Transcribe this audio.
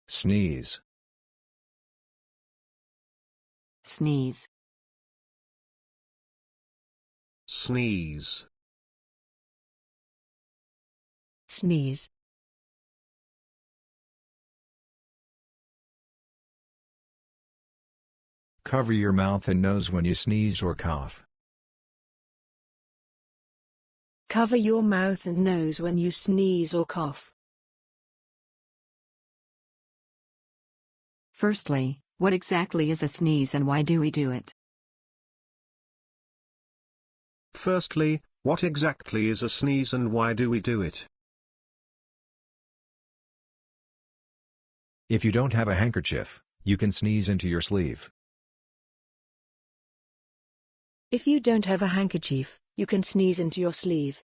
Sneeze. Sneeze. Sneeze. Sneeze. Cover your mouth and nose when you sneeze or cough. Cover your mouth and nose when you sneeze or cough. Firstly, what exactly is a sneeze and why do we do it? Firstly, what exactly is a sneeze and why do we do it? If you don't have a handkerchief, you can sneeze into your sleeve. If you don't have a handkerchief, you can sneeze into your sleeve.